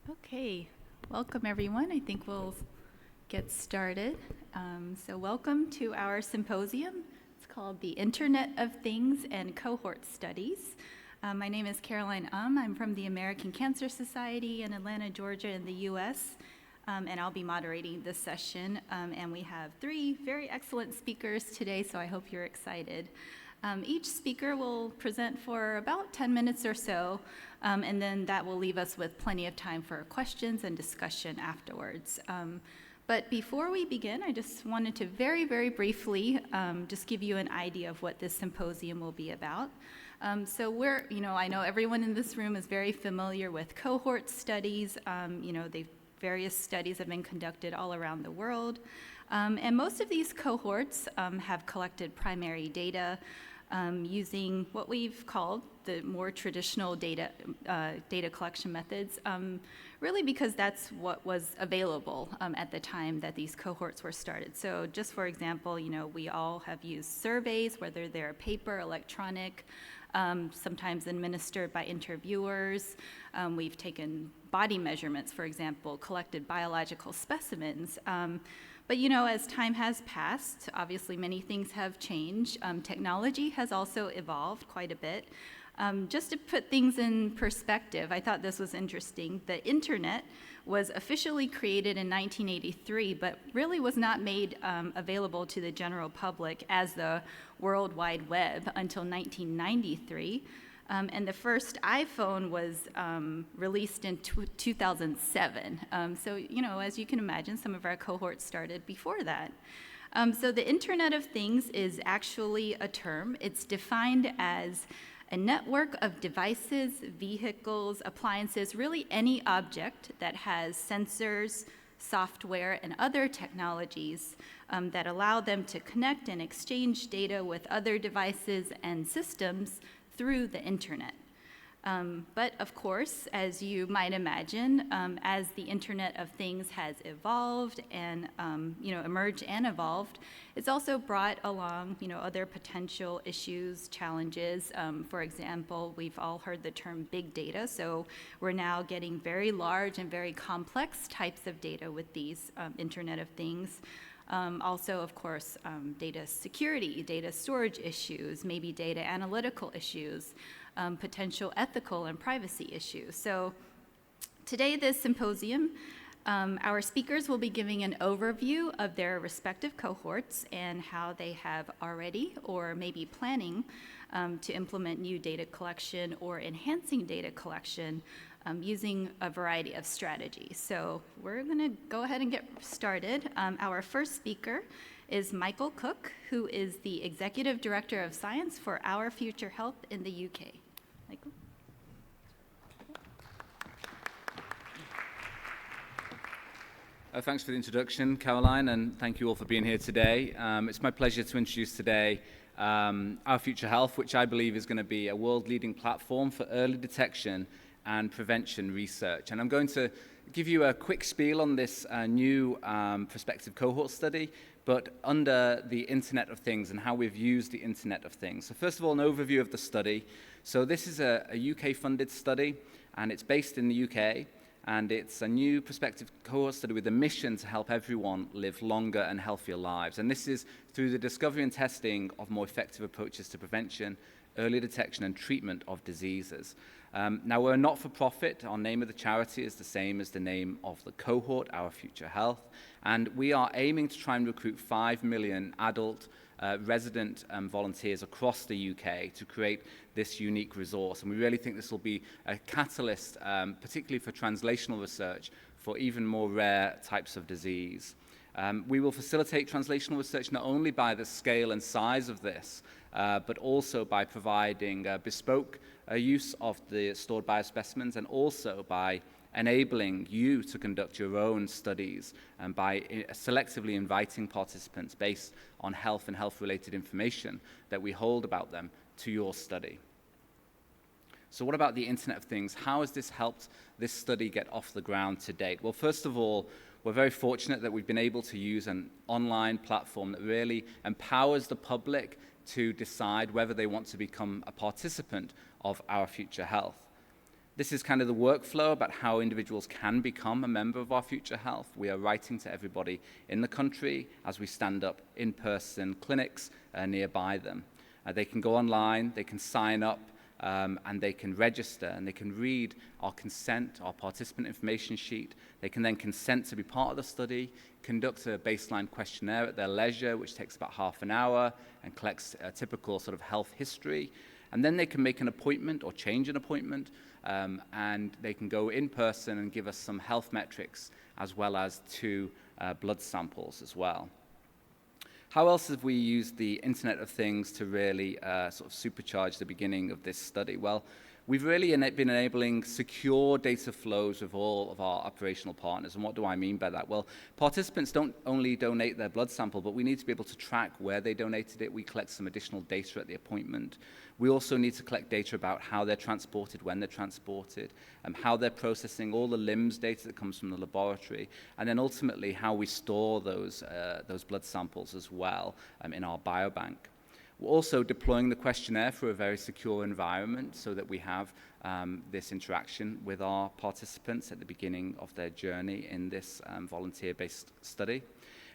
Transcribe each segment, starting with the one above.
Okay, welcome everyone. I think we'll get started. So welcome to our symposium. It's called the Internet of Things and Cohort Studies. My name is Caroline I'm from the American Cancer Society in Atlanta, Georgia in the US, and I'll be moderating this session. And we have three very excellent speakers today, so I hope you're excited. Each speaker will present for about 10 minutes or so, and then that will leave us with plenty of time for questions and discussion afterwards. But before we begin, I just wanted to very, very briefly just give you an idea of what this symposium will be about. So I know everyone in this room is very familiar with cohort studies. Various studies have been conducted all around the world. And most of these cohorts have collected primary data using what we've called the more traditional data collection methods, really because that's what was available at the time that these cohorts were started. So just for example, we all have used surveys, whether they're paper, electronic, sometimes administered by interviewers. We've taken body measurements, for example, collected biological specimens. But as time has passed, obviously many things have changed. Technology has also evolved quite a bit. Just to put things in perspective, I thought this was interesting. The internet was officially created in 1983, but really was not made available to the general public as the World Wide Web until 1993. And the first iPhone was released in 2007. So, as you can imagine, some of our cohorts started before that. So the Internet of Things is actually a term. It's defined as a network of devices, vehicles, appliances, really any object that has sensors, software, and other technologies that allow them to connect and exchange data with other devices and systems through the internet. But of course, as you might imagine, as the Internet of Things has evolved and emerged and evolved, it's also brought along other potential issues, challenges. For example, we've all heard the term big data, so we're now getting very large and very complex types of data with these Internet of Things. Also, of course, data security, data storage issues, maybe data analytical issues, potential ethical and privacy issues. So today, this symposium, our speakers will be giving an overview of their respective cohorts and how they have already or maybe planning to implement new data collection or enhancing data collection using a variety of strategies. So we're going to go ahead and get started. Our first speaker is Michael Cook, who is the Executive Director of Science for Our Future Health in the UK. Michael? Thanks for the introduction, Caroline, and thank you all for being here today. It's my pleasure to introduce today Our Future Health, which I believe is going to be a world-leading platform for early detection and prevention research. And I'm going to give you a quick spiel on this new prospective cohort study, but under the Internet of Things and how we've used the Internet of Things. So first of all, an overview of the study. So this is a UK-funded study, and it's based in the UK, and it's a new prospective cohort study with a mission to help everyone live longer and healthier lives. And this is through the discovery and testing of more effective approaches to prevention, early detection, and treatment of diseases. Now, we're a not-for-profit. Our name of the charity is the same as the name of the cohort, Our Future Health, and we are aiming to try and recruit 5 million adult resident volunteers across the UK to create this unique resource. And we really think this will be a catalyst, particularly for translational research for even more rare types of disease. We will facilitate translational research not only by the scale and size of this, but also by providing bespoke use of the stored biospecimens, and also by enabling you to conduct your own studies and by selectively inviting participants based on health and health-related information that we hold about them to your study. So what about the Internet of Things? How has this helped this study get off the ground to date? Well, first of all, we're very fortunate that we've been able to use an online platform that really empowers the public to decide whether they want to become a participant of Our Future Health. This is kind of the workflow about how individuals can become a member of our Future Health. We are writing to everybody in the country as we stand up in-person clinics nearby them. They can go online, they can sign up, and they can register, and they can read our consent, our participant information sheet. They can then consent to be part of the study, conduct a baseline questionnaire at their leisure, which takes about half an hour and collects a typical sort of health history. And then they can make an appointment or change an appointment, and they can go in person and give us some health metrics as well as 2 blood samples as well. How else have we used the Internet of Things to really sort of supercharge the beginning of this study? Well, we've really been enabling secure data flows with all of our operational partners. And what do I mean by that? Well, participants don't only donate their blood sample, but we need to be able to track where they donated it. We collect some additional data at the appointment. We also need to collect data about how they're transported, when they're transported, how they're processing all the LIMS data that comes from the laboratory, and then ultimately how we store those blood samples as well in our biobank. We're also deploying the questionnaire for a very secure environment so that we have this interaction with our participants at the beginning of their journey in this volunteer-based study.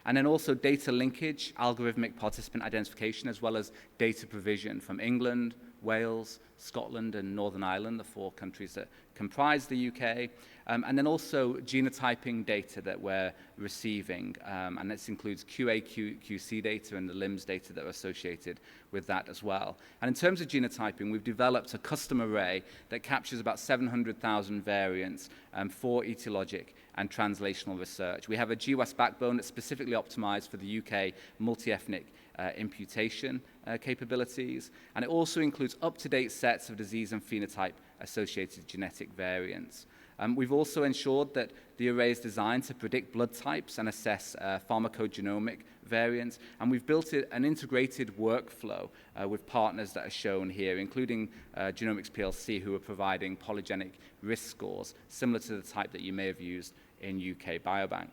And then also data linkage, algorithmic participant identification, as well as data provision from England, Wales, Scotland, and Northern Ireland, the 4 countries that comprise the UK. And then also genotyping data that we're receiving, and this includes QA/QC data and the LIMS data that are associated with that as well. And in terms of genotyping, we've developed a custom array that captures about 700,000 variants for etiologic and translational research. We have a GWAS backbone that's specifically optimized for the UK multi-ethnic imputation capabilities, and it also includes up-to-date sets of disease and phenotype-associated genetic variants. We've also ensured that the array is designed to predict blood types and assess pharmacogenomic variants, and we've built an integrated workflow with partners that are shown here, including Genomics PLC, who are providing polygenic risk scores, similar to the type that you may have used in UK Biobank.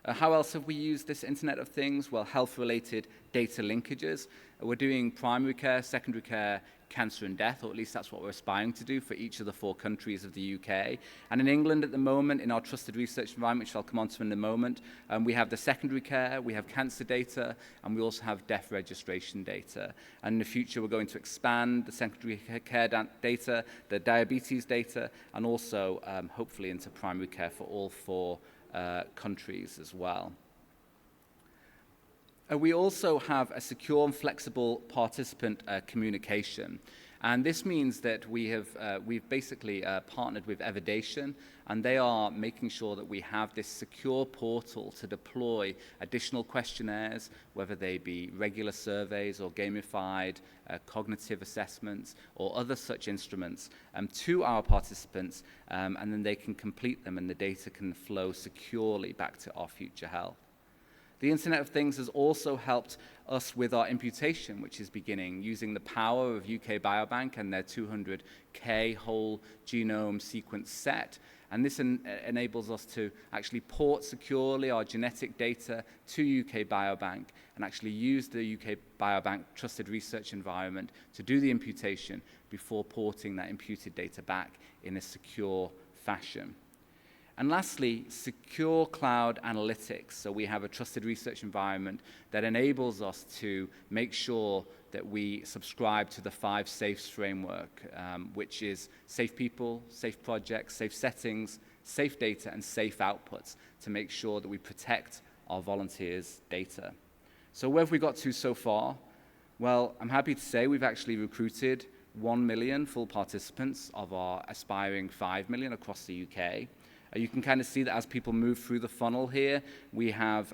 How else have we used this Internet of Things? Well, health-related data linkages. We're doing primary care, secondary care, cancer and death, or at least that's what we're aspiring to do for each of the 4 countries of the UK. And in England at the moment, in our trusted research environment, which I'll come on to in a moment, we have the secondary care, we have cancer data, and we also have death registration data. And in the future, we're going to expand the secondary care data, the diabetes data, and also hopefully into primary care for all 4 countries as well. We also have a secure and flexible participant communication. And this means that we've basically partnered with Evidation, and they are making sure that we have this secure portal to deploy additional questionnaires, whether they be regular surveys or gamified cognitive assessments or other such instruments, to our participants, and then they can complete them and the data can flow securely back to our Future Health. The Internet of Things has also helped us with our imputation, which is beginning, using the power of UK Biobank and their 200K whole genome sequence set. And this enables us to actually port securely our genetic data to UK Biobank and actually use the UK Biobank trusted research environment to do the imputation before porting that imputed data back in a secure fashion. And lastly, secure cloud analytics. So we have a trusted research environment that enables us to make sure that we subscribe to the 5 SAFEs framework, which is safe people, safe projects, safe settings, safe data, and safe outputs to make sure that we protect our volunteers' data. So where have we got to so far? Well, I'm happy to say we've actually recruited 1 million full participants of our aspiring 5 million across the UK. You can kind of see that as people move through the funnel here, we have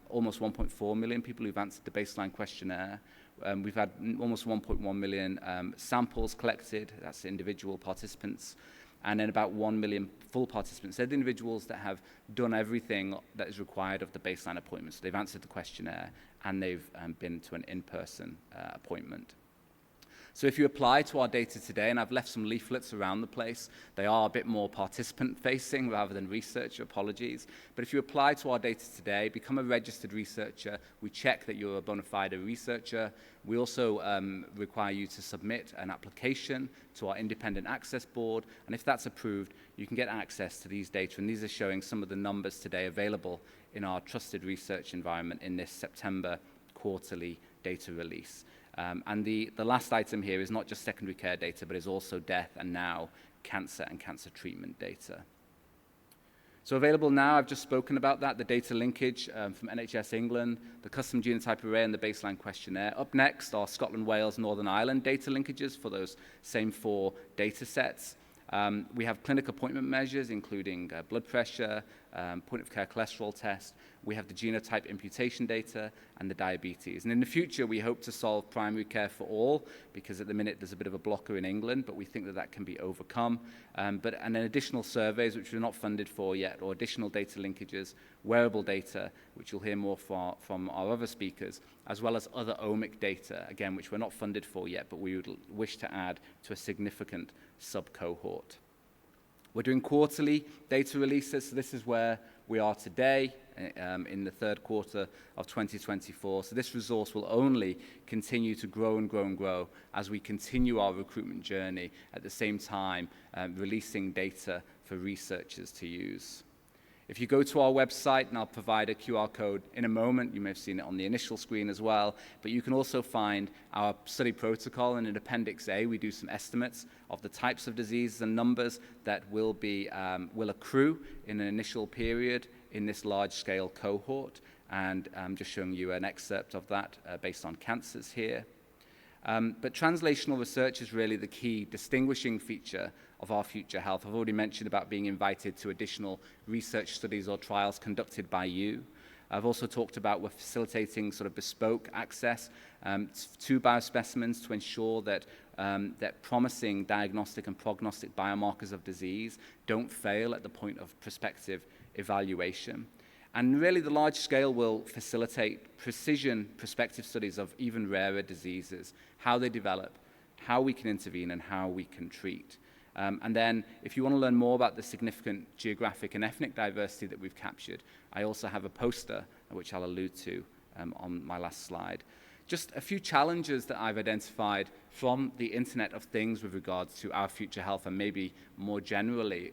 almost 1.4 million people who've answered the baseline questionnaire. We've had almost 1.1 million samples collected, that's individual participants, and then about 1 million full participants. They're the individuals that have done everything that is required of the baseline appointment. So they've answered the questionnaire and they've been to an in-person appointment. So if you apply to our data today, and I've left some leaflets around the place, they are a bit more participant-facing rather than researcher, apologies. But if you apply to our data today, become a registered researcher, we check that you're a bona fide researcher. We also require you to submit an application to our independent access board, and if that's approved, you can get access to these data, and these are showing some of the numbers today available in our trusted research environment in this September quarterly data release. And the last item here is not just secondary care data, but is also death and now cancer and cancer treatment data. So available now, I've just spoken about that, the data linkage from NHS England, the custom genotype array and the baseline questionnaire. Up next are Scotland, Wales, Northern Ireland data linkages for those same 4 data sets. We have clinic appointment measures, including blood pressure, point-of-care cholesterol test. We have the genotype imputation data and the diabetes. And in the future, we hope to solve primary care for all, because at the minute there's a bit of a blocker in England, but we think that that can be overcome. And then additional surveys, which we're not funded for yet, or additional data linkages, wearable data, which you'll hear more from our other speakers, as well as other omic data, again, which we're not funded for yet, but we would wish to add to a significant sub-cohort. We're doing quarterly data releases, so this is where we are today in the third quarter of 2024. So this resource will only continue to grow and grow and grow as we continue our recruitment journey, at the same time releasing data for researchers to use. If you go to our website, and I'll provide a QR code in a moment, you may have seen it on the initial screen as well, but you can also find our study protocol, and in Appendix A, we do some estimates of the types of diseases and numbers that will accrue in an initial period in this large-scale cohort, and I'm just showing you an excerpt of that based on cancers here. But translational research is really the key distinguishing feature of our future health. I've already mentioned about being invited to additional research studies or trials conducted by you. I've also talked about we're facilitating sort of bespoke access to biospecimens to ensure that that promising diagnostic and prognostic biomarkers of disease don't fail at the point of prospective evaluation. And really, the large scale will facilitate precision prospective studies of even rarer diseases, how they develop, how we can intervene, and how we can treat. And then, if you want to learn more about the significant geographic and ethnic diversity that we've captured, I also have a poster, which I'll allude to on my last slide. Just a few challenges that I've identified from the Internet of Things with regards to our future health and maybe more generally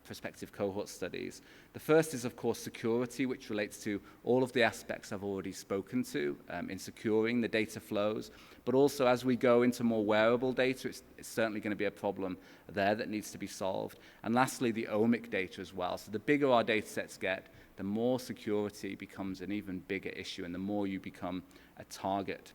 prospective cohort studies. The first is, of course, security, which relates to all of the aspects I've already spoken to in securing the data flows. But also, as we go into more wearable data, it's certainly going to be a problem there that needs to be solved. And lastly, the omic data as well. So the bigger our data sets get, the more security becomes an even bigger issue, and the more you become a target.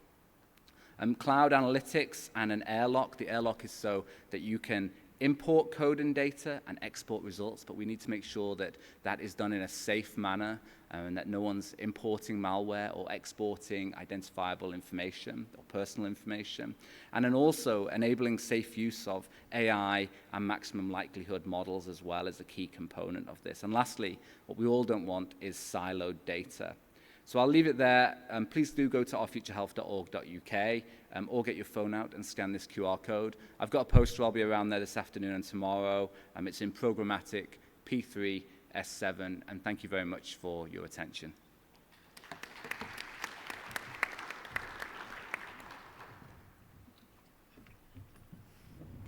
Cloud analytics and an airlock. The airlock is so that you can import code and data and export results, but we need to make sure that that is done in a safe manner and that no one's importing malware or exporting identifiable information or personal information. And then also enabling safe use of AI and maximum likelihood models as well as a key component of this. And lastly, what we all don't want is siloed data. So I'll leave it there. Please do go to ourfuturehealth.org.uk or get your phone out and scan this QR code. I've got a poster. I'll be around there this afternoon and tomorrow. It's in programmatic P3, S7, and thank you very much for your attention.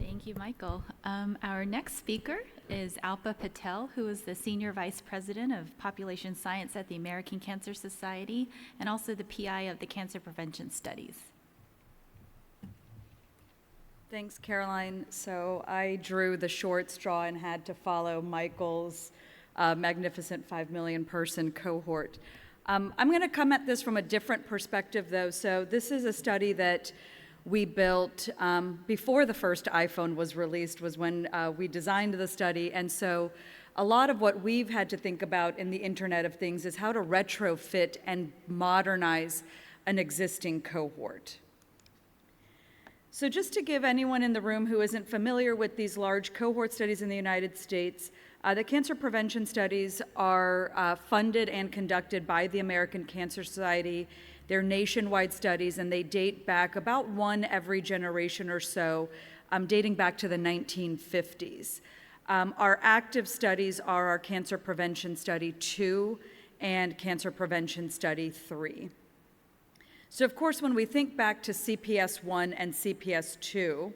Thank you, Michael. Our next speaker is Alpa Patel, who is the Senior Vice President of Population Science at the American Cancer Society and also the PI of the Cancer Prevention Studies. Thanks, Caroline. So I drew the short straw and had to follow Michael's magnificent 5 million person cohort. I'm going to come at this from a different perspective, though. So this is a study that we built before the first iPhone was released, was when we designed the study. And so a lot of what we've had to think about in the Internet of Things is how to retrofit and modernize an existing cohort. So just to give anyone in the room who isn't familiar with these large cohort studies in the United States, the cancer prevention studies are funded and conducted by the American Cancer Society. They're nationwide studies, and they date back about one every generation or so, dating back to the 1950s. Our active studies are our Cancer Prevention Study 2 and Cancer Prevention Study 3. So of course, when we think back to CPS 1 and CPS 2,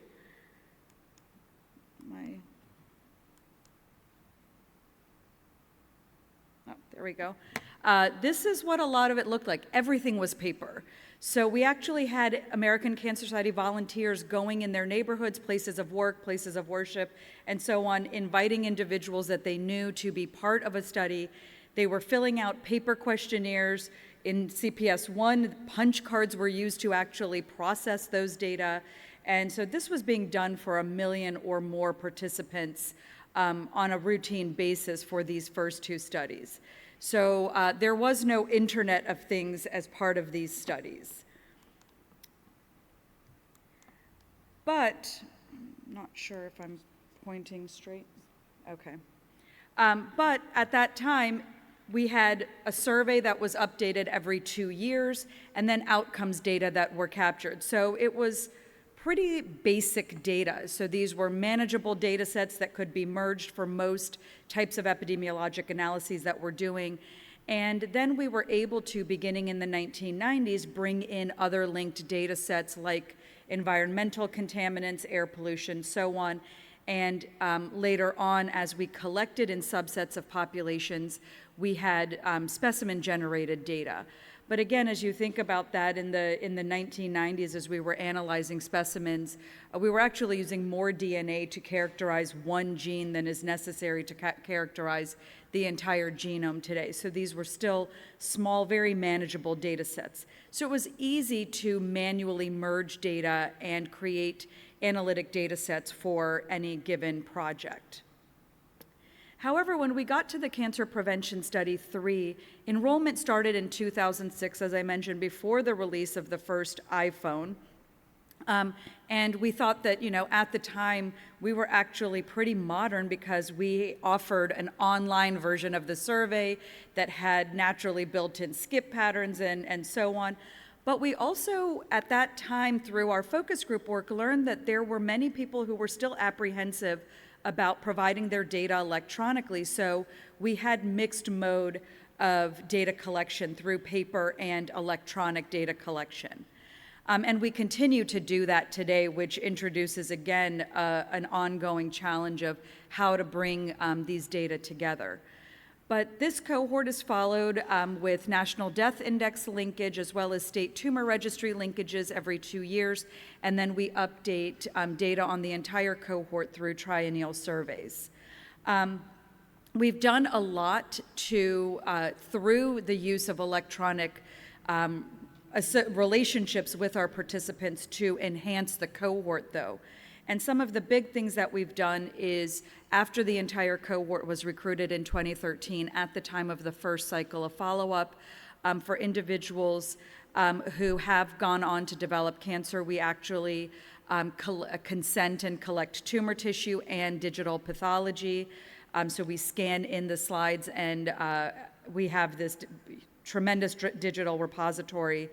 there we go. This is what a lot of it looked like. Everything was paper. So we actually had American Cancer Society volunteers going in their neighborhoods, places of work, places of worship, and so on, inviting individuals that they knew to be part of a study. They were filling out paper questionnaires. In CPS 1, punch cards were used to actually process those data. And so this was being done for 1 million or more participants on a routine basis for these first 2 studies. So there was no Internet of Things as part of these studies. But, I'm not sure if I'm pointing straight. Okay. But at that time, we had a survey that was updated every 2 years, and then outcomes data that were captured. So it was pretty basic data. So these were manageable data sets that could be merged for most types of epidemiologic analyses that we're doing. And then we were able to, beginning in the 1990s, bring in other linked data sets like environmental contaminants, air pollution, so on. And later on, as we collected in subsets of populations, we had specimen-generated data. But again, as you think about that in the 1990s, as we were analyzing specimens, we were actually using more DNA to characterize one gene than is necessary to characterize the entire genome today. So these were still small, very manageable data sets. So it was easy to manually merge data and create analytic data sets for any given project. However, when we got to the Cancer Prevention Study 3, enrollment started in 2006, as I mentioned, before the release of the first iPhone. And we thought that, at the time, we were actually pretty modern because we offered an online version of the survey that had naturally built-in skip patterns and so on. But we also, at that time, through our focus group work, learned that there were many people who were still apprehensive about providing their data electronically. So we had mixed mode of data collection through paper and electronic data collection. And we continue to do that today, which introduces, again, an ongoing challenge of how to bring these data together. But this cohort is followed with National Death Index linkage as well as state tumor registry linkages every 2 years, and then we update data on the entire cohort through triennial surveys. We've done a lot through the use of electronic relationships with our participants to enhance the cohort, though. And some of the big things that we've done is, after the entire cohort was recruited in 2013, at the time of the first cycle of follow-up, for individuals who have gone on to develop cancer, we actually consent and collect tumor tissue and digital pathology. So we scan in the slides, and we have this tremendous digital repository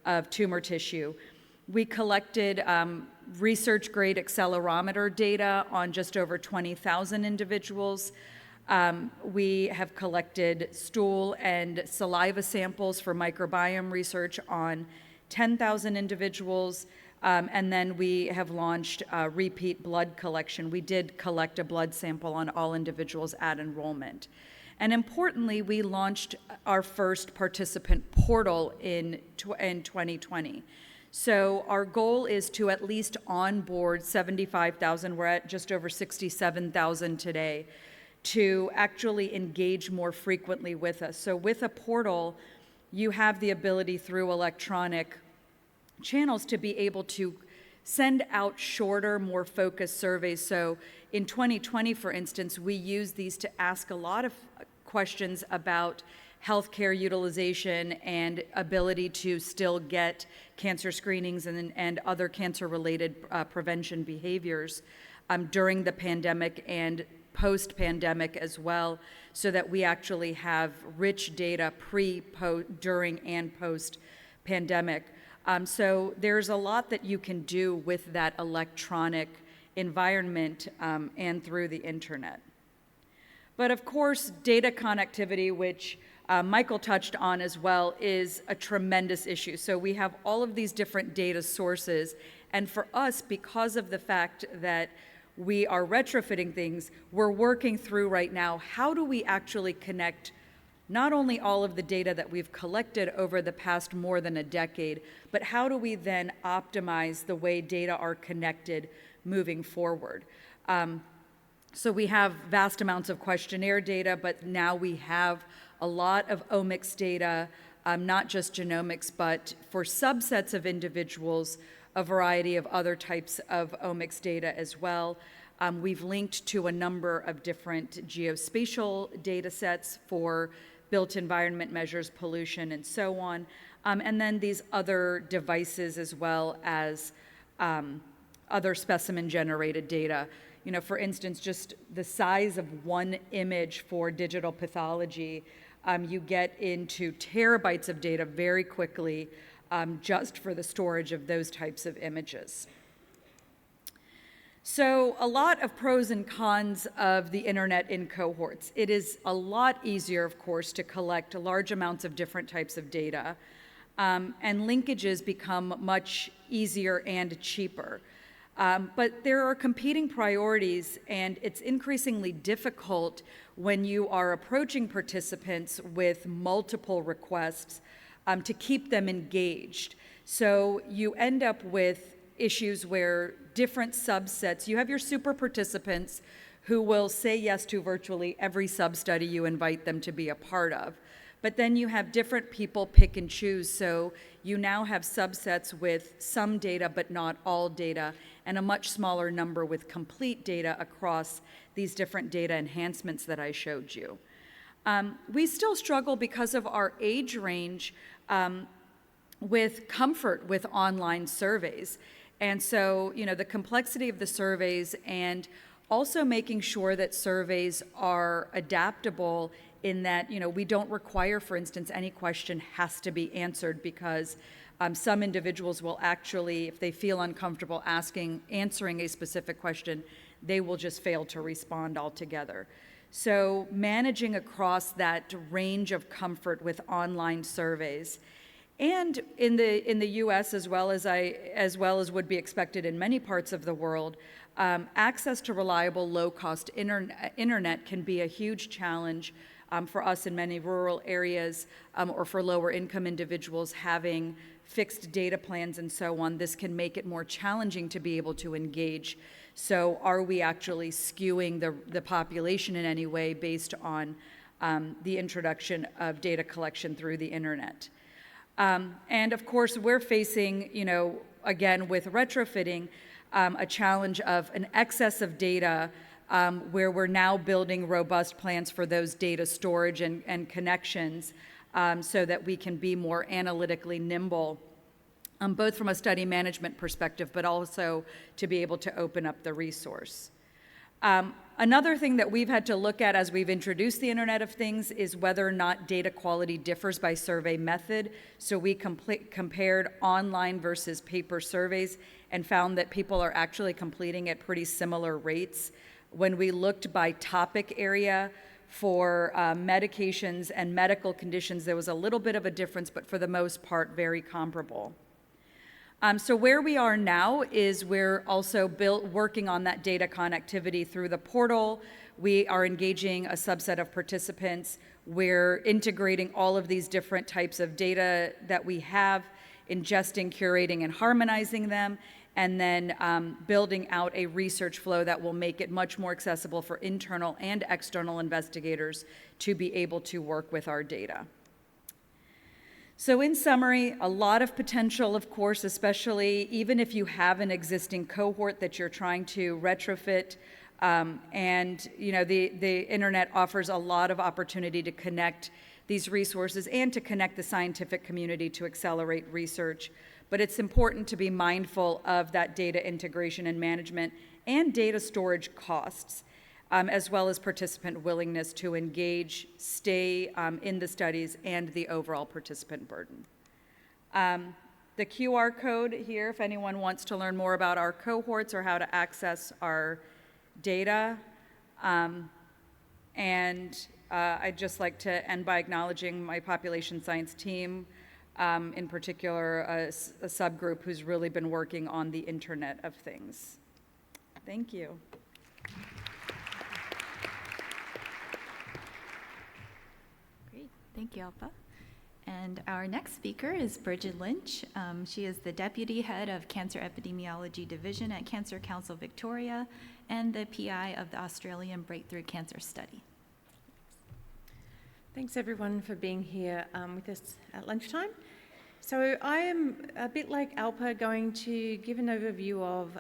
of tumor tissue. We collected research-grade accelerometer data on just over 20,000 individuals. We have collected stool and saliva samples for microbiome research on 10,000 individuals. And then we have launched repeat blood collection. We did collect a blood sample on all individuals at enrollment. And importantly, we launched our first participant portal in 2020. So our goal is to at least onboard 75,000, we're at just over 67,000 today, to actually engage more frequently with us. So with a portal, you have the ability through electronic channels to be able to send out shorter, more focused surveys. So in 2020, for instance, we used these to ask a lot of questions about healthcare utilization and ability to still get cancer screenings and other cancer-related prevention behaviors during the pandemic and post-pandemic as well, so that we actually have rich data during, and post pandemic. So there's a lot that you can do with that electronic environment and through the internet. But of course, data connectivity, which Michael touched on as well, is a tremendous issue. So we have all of these different data sources, and for us, because of the fact that we are retrofitting things, we're working through right now, how do we actually connect not only all of the data that we've collected over the past more than a decade, but how do we then optimize the way data are connected moving forward? So we have vast amounts of questionnaire data, but now we have a lot of omics data, not just genomics, but for subsets of individuals, a variety of other types of omics data as well. We've linked to a number of different geospatial data sets for built environment measures, pollution, and so on. And then these other devices as well as other specimen-generated data. You know, for instance, just the size of one image for digital pathology, you get into terabytes of data very quickly just for the storage of those types of images. So a lot of pros and cons of the internet in cohorts. It is a lot easier, of course, to collect large amounts of different types of data, and linkages become much easier and cheaper. But there are competing priorities, and it's increasingly difficult when you are approaching participants with multiple requests to keep them engaged. So you end up with issues where different subsets, you have your super participants who will say yes to virtually every sub-study you invite them to be a part of. But then you have different people pick and choose, so you now have subsets with some data but not all data, and a much smaller number with complete data across these different data enhancements that I showed you. We still struggle because of our age range with comfort with online surveys. And so, you know, the complexity of the surveys and also making sure that surveys are adaptable in that, you know, we don't require, for instance, any question has to be answered because some individuals will actually, if they feel uncomfortable answering a specific question, they will just fail to respond altogether. So managing across that range of comfort with online surveys. And in the U.S., as well as would be expected in many parts of the world, access to reliable, low-cost internet can be a huge challenge for us in many rural areas or for lower-income individuals having fixed data plans and so on. This can make it more challenging to be able to engage. So are we actually skewing the population in any way based on the introduction of data collection through the internet? And of course, we're facing, you know, again, with retrofitting, a challenge of an excess of data where we're now building robust plans for those data storage and connections so that we can be more analytically nimble, both from a study management perspective, but also to be able to open up the resource. Another thing that we've had to look at as we've introduced the Internet of Things is whether or not data quality differs by survey method. So we compared online versus paper surveys and found that people are actually completing at pretty similar rates. When we looked by topic area for medications and medical conditions, there was a little bit of a difference, but for the most part, very comparable. So where we are now is we're also working on that data connectivity through the portal. We are engaging a subset of participants. We're integrating all of these different types of data that we have, ingesting, curating, and harmonizing them, and then building out a research flow that will make it much more accessible for internal and external investigators to be able to work with our data. So in summary, a lot of potential, of course, especially even if you have an existing cohort that you're trying to retrofit, and you know, the internet offers a lot of opportunity to connect these resources and to connect the scientific community to accelerate research. But it's important to be mindful of that data integration and management and data storage costs, as well as participant willingness to engage, stay in the studies, and the overall participant burden. The QR code here, if anyone wants to learn more about our cohorts or how to access our data. I'd just like to end by acknowledging my population science team, in particular a subgroup who's really been working on the Internet of Things. Thank you. Great, thank you, Alpha. And our next speaker is Bridget Lynch. She is the Deputy Head of Cancer Epidemiology Division at Cancer Council Victoria and the PI of the Australian Breakthrough Cancer Study. Thanks everyone for being here with us at lunchtime. So I am, a bit like Alpa, going to give an overview of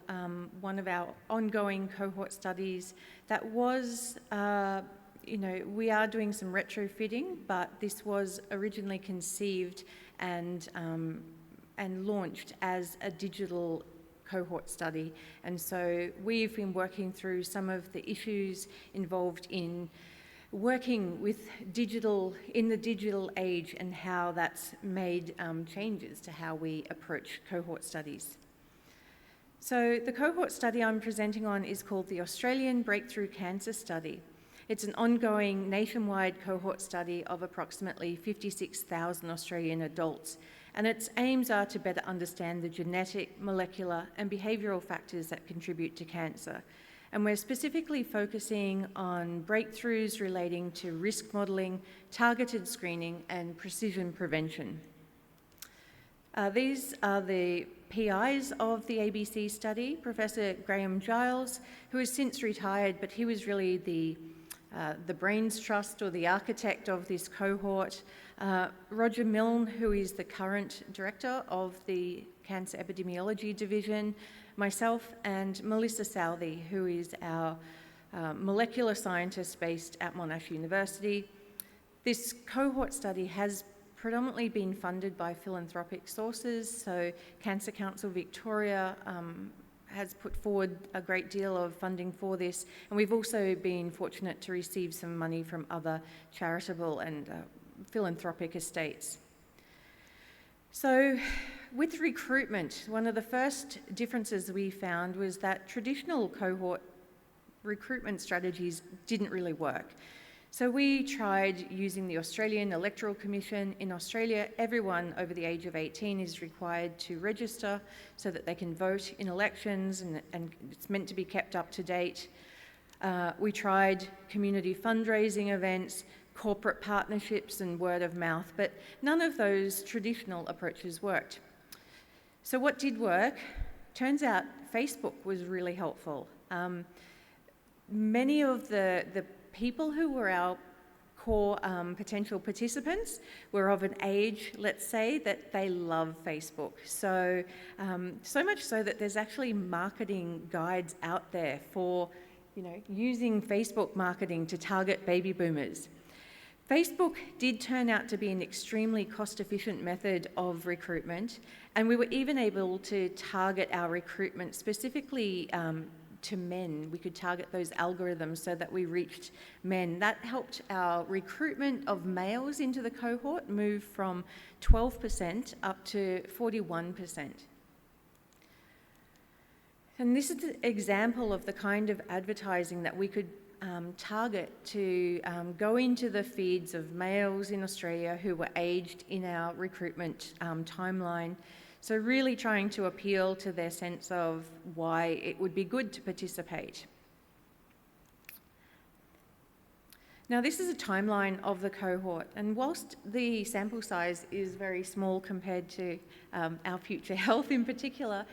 one of our ongoing cohort studies that was we are doing some retrofitting, but this was originally conceived and launched as a digital cohort study. And so we've been working through some of the issues involved in working with digital, in the digital age, and how that's made changes to how we approach cohort studies. So the cohort study I'm presenting on is called the Australian Breakthrough Cancer Study. It's an ongoing nationwide cohort study of approximately 56,000 Australian adults, and its aims are to better understand the genetic, molecular, and behavioural factors that contribute to cancer. And we're specifically focusing on breakthroughs relating to risk modelling, targeted screening, and precision prevention. These are the PIs of the ABC study: Professor Graham Giles, who has since retired, but he was really the brains trust or the architect of this cohort. Roger Milne, who is the current director of the Cancer Epidemiology Division, myself, and Melissa Southey, who is our molecular scientist based at Monash University. This cohort study has predominantly been funded by philanthropic sources, so Cancer Council Victoria has put forward a great deal of funding for this, and we've also been fortunate to receive some money from other charitable and philanthropic estates. So with recruitment, one of the first differences we found was that traditional cohort recruitment strategies didn't really work. So we tried using the Australian Electoral Commission. In Australia, everyone over the age of 18 is required to register so that they can vote in elections, and it's meant to be kept up to date. We tried community fundraising events, corporate partnerships, and word of mouth, but none of those traditional approaches worked. So what did work? Turns out Facebook was really helpful. Many of the people who were our core potential participants were of an age, let's say, that they love Facebook. So, so much so that there's actually marketing guides out there for, using Facebook marketing to target baby boomers. Facebook did turn out to be an extremely cost-efficient method of recruitment, and we were even able to target our recruitment specifically to men. We could target those algorithms so that we reached men. That helped our recruitment of males into the cohort move from 12% up to 41%. And this is an example of the kind of advertising that we could target to go into the feeds of males in Australia who were aged in our recruitment timeline. So really trying to appeal to their sense of why it would be good to participate. Now this is a timeline of the cohort, and whilst the sample size is very small compared to our future health in particular,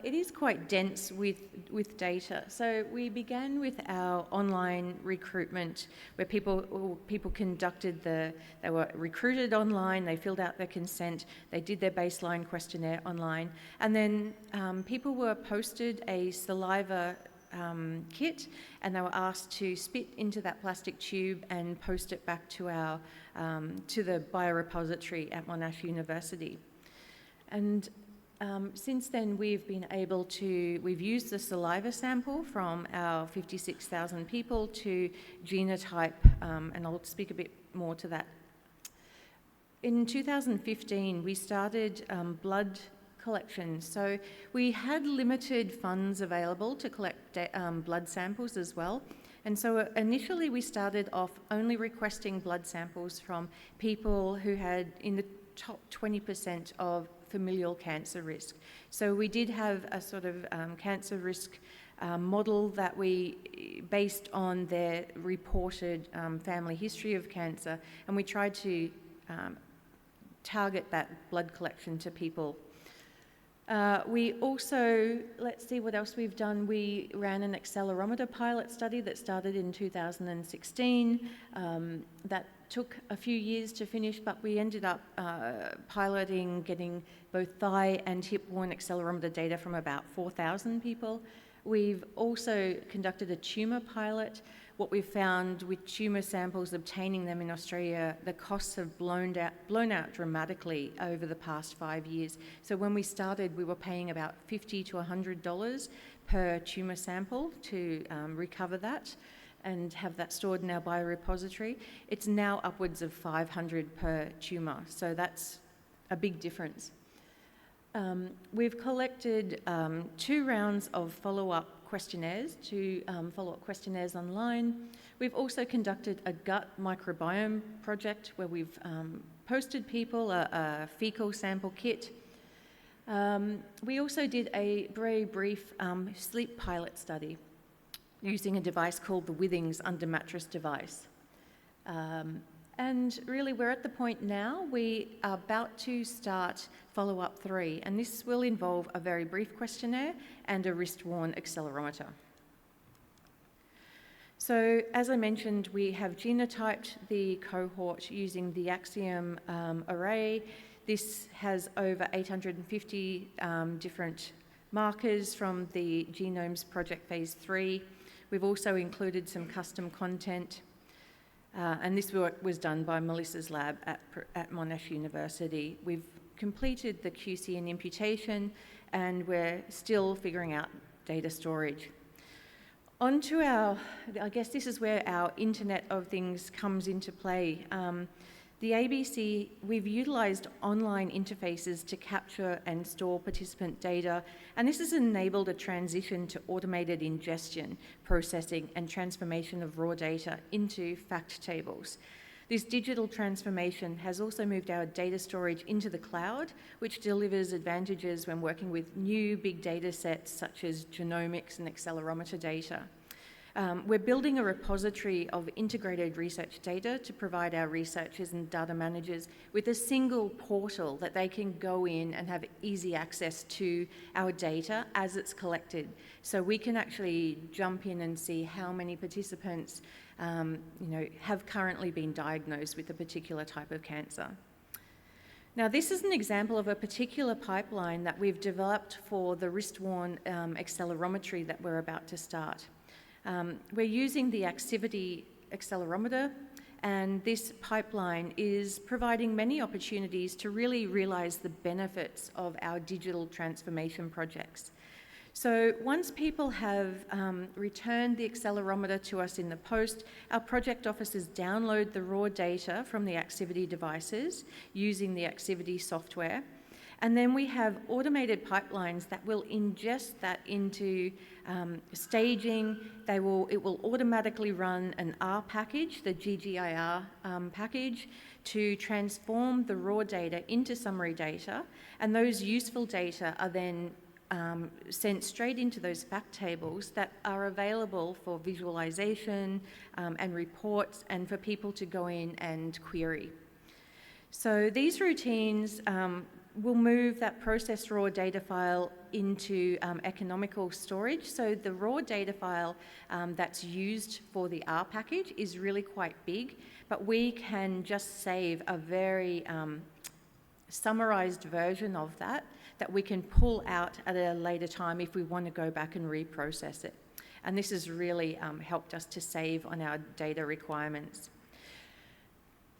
it is quite dense with data. So we began with our online recruitment, where people conducted they were recruited online, they filled out their consent, they did their baseline questionnaire online, and then people were posted a saliva kit, and they were asked to spit into that plastic tube and post it back to our to the biorepository at Monash University. And since then, we've used the saliva sample from our 56,000 people to genotype, and I'll speak a bit more to that. In 2015, we started blood collection. So we had limited funds available to collect blood samples as well. And so initially we started off only requesting blood samples from people who had in the top 20% of familial cancer risk. So we did have a sort of cancer risk model that we based on their reported family history of cancer, and we tried to target that blood collection to people. We also, let's see what else we've done. We ran an accelerometer pilot study that started in 2016. That took a few years to finish, but we ended up piloting getting both thigh and hip-worn accelerometer data from about 4,000 people. We've also conducted a tumour pilot. What we've found with tumour samples, obtaining them in Australia, the costs have blown out dramatically over the past 5 years. So when we started, we were paying about $50 to $100 per tumour sample to recover that and have that stored in our biorepository. It's now upwards of $500 per tumour, so that's a big difference. We've collected 2 rounds of follow-up questionnaires, follow-up questionnaires online. We've also conducted a gut microbiome project where we've posted people a fecal sample kit. We also did a very brief sleep pilot study using a device called the Withings under mattress device. And really, we're at the point now, we are about to start follow-up 3, and this will involve a very brief questionnaire and a wrist-worn accelerometer. So, as I mentioned, we have genotyped the cohort using the Axiom array. This has over 850 different markers from the Genomes Project Phase 3. We've also included some custom content. And this work was done by Melissa's lab at Monash University. We've completed the QC and imputation, and we're still figuring out data storage. On to I guess this is where our Internet of Things comes into play. The ABC, we've utilised online interfaces to capture and store participant data, and this has enabled a transition to automated ingestion, processing and transformation of raw data into fact tables. This digital transformation has also moved our data storage into the cloud, which delivers advantages when working with new big data sets such as genomics and accelerometer data. We're building a repository of integrated research data to provide our researchers and data managers with a single portal that they can go in and have easy access to our data as it's collected. So we can actually jump in and see how many participants have currently been diagnosed with a particular type of cancer. Now, this is an example of a particular pipeline that we've developed for the wrist-worn accelerometry that we're about to start. We're using the Activity accelerometer, and this pipeline is providing many opportunities to really realise the benefits of our digital transformation projects. So once people have returned the accelerometer to us in the post, our project officers download the raw data from the Activity devices using the Activity software. And then we have automated pipelines that will ingest that into staging. It will automatically run an R package, the GGIR package, to transform the raw data into summary data. And those useful data are then sent straight into those fact tables that are available for visualization and reports and for people to go in and query. So these routines will move that processed raw data file into economical storage. So the raw data file that's used for the R package is really quite big, but we can just save a very summarized version of that we can pull out at a later time if we want to go back and reprocess it. And this has really helped us to save on our data requirements.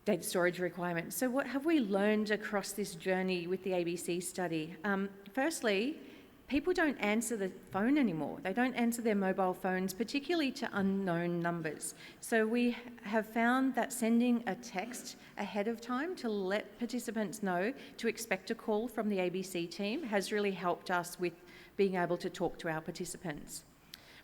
Data storage requirements. So what have we learned across this journey with the ABC study? Firstly, people don't answer the phone anymore. They don't answer their mobile phones, particularly to unknown numbers. So we have found that sending a text ahead of time to let participants know to expect a call from the ABC team has really helped us with being able to talk to our participants.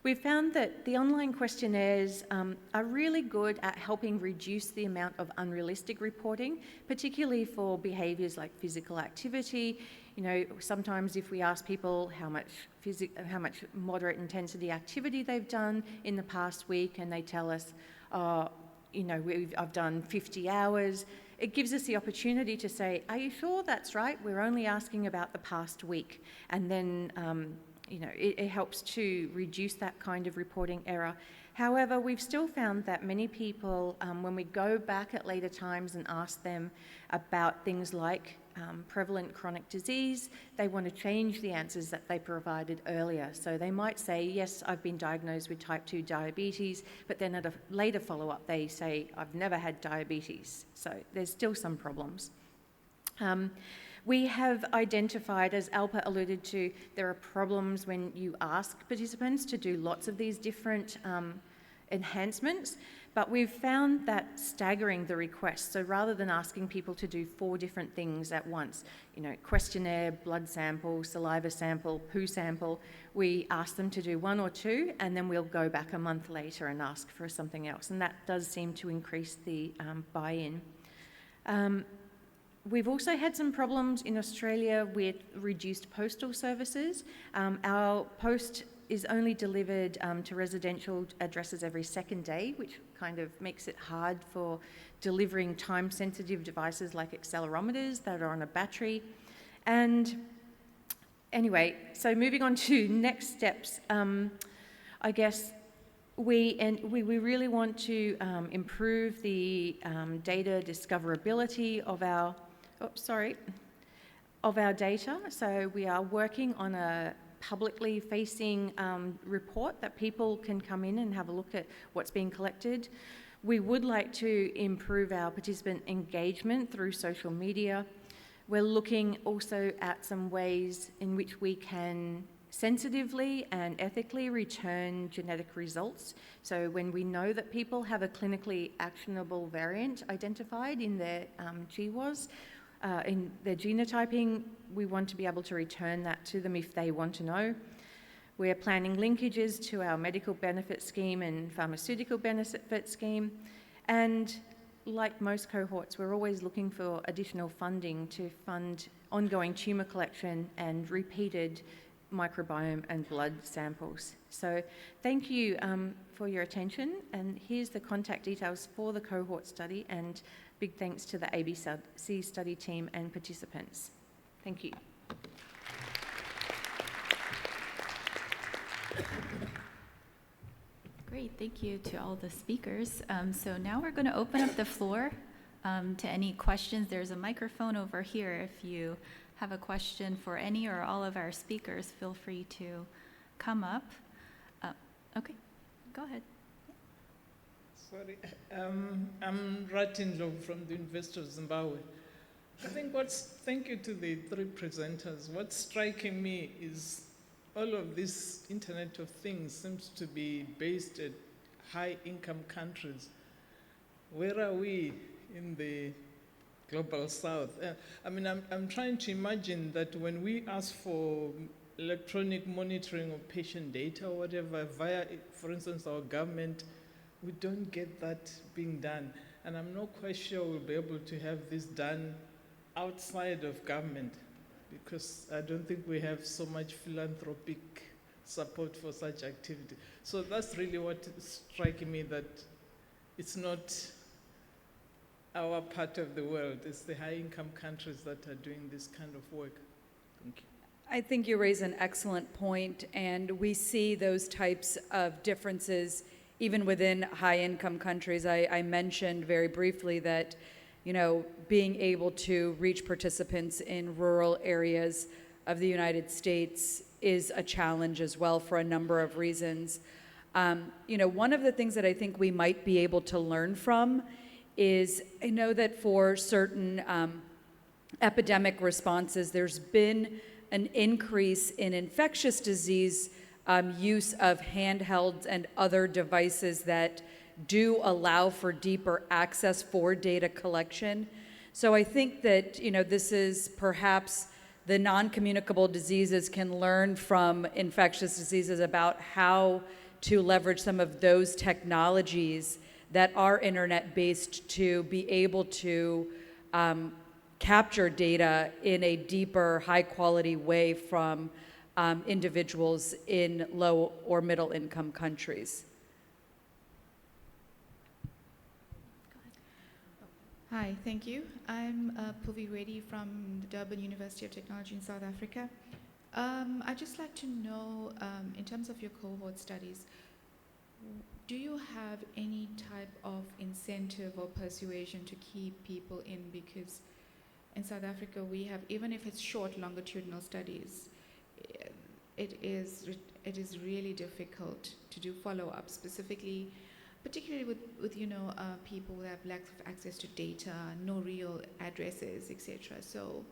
We've found that the online questionnaires are really good at helping reduce the amount of unrealistic reporting, particularly for behaviours like physical activity. You know, sometimes if we ask people how much moderate intensity activity they've done in the past week, and they tell us, I've done 50 hours, it gives us the opportunity to say, are you sure that's right? We're only asking about the past week. And then it helps to reduce that kind of reporting error. However, we've still found that many people, when we go back at later times and ask them about things like prevalent chronic disease, they want to change the answers that they provided earlier. So they might say, yes, I've been diagnosed with type 2 diabetes, but then at a later follow-up they say, I've never had diabetes. So there's still some problems. We have identified, as Alpa alluded to, there are problems when you ask participants to do lots of these different enhancements, but we've found that staggering the requests. So rather than asking people to do 4 different things at once, questionnaire, blood sample, saliva sample, poo sample, we ask them to do 1 or 2, and then we'll go back a month later and ask for something else. And that does seem to increase the buy-in. We've also had some problems in Australia with reduced postal services. Our post is only delivered to residential addresses every second day, which kind of makes it hard for delivering time-sensitive devices like accelerometers that are on a battery. And anyway, so moving on to next steps, I guess we really want to improve the data discoverability of our data. So we are working on a publicly facing report that people can come in and have a look at what's being collected. We would like to improve our participant engagement through social media. We're looking also at some ways in which we can sensitively and ethically return genetic results. So when we know that people have a clinically actionable variant identified in their GWAS, in their genotyping, we want to be able to return that to them if they want to know. We're planning linkages to our medical benefit scheme and pharmaceutical benefit scheme. And like most cohorts, we're always looking for additional funding to fund ongoing tumour collection and repeated microbiome and blood samples. So thank you for your attention, and here's the contact details for the cohort study, and big thanks to the ABC study team and participants. Thank you. Great, thank you to all the speakers. So now we're going to open up the floor to any questions. There's a microphone over here. If you have a question for any or all of our speakers, feel free to come up. Okay, go ahead. Sorry, I'm Ratindlo from the University of Zimbabwe. I think thank you to the 3 presenters. What's striking me is all of this Internet of Things seems to be based at high-income countries. Where are we in the global south? I'm trying to imagine that when we ask for electronic monitoring of patient data or whatever via, for instance, our government, we don't get that being done. And I'm not quite sure we'll be able to have this done outside of government, because I don't think we have so much philanthropic support for such activity. So that's really what is striking me, that it's not our part of the world, it's the high-income countries that are doing this kind of work. Thank you. I think you raise an excellent point, and we see those types of differences even within high-income countries. I mentioned very briefly that, being able to reach participants in rural areas of the United States is a challenge as well for a number of reasons. One of the things that I think we might be able to learn from is, I know that for certain epidemic responses, there's been an increase in infectious disease use of handhelds and other devices that do allow for deeper access for data collection. So I think that, this is perhaps the non-communicable diseases can learn from infectious diseases about how to leverage some of those technologies that are internet-based to be able to capture data in a deeper, high-quality way from individuals in low or middle-income countries. Hi, thank you. I'm Puvi Reddy from the Durban University of Technology in South Africa. I'd just like to know, in terms of your cohort studies, do you have any type of incentive or persuasion to keep people in? Because in South Africa, we have, even if it's short longitudinal studies, it is really difficult to do follow-up, particularly with people who have lack of access to data, no real addresses, etc. So,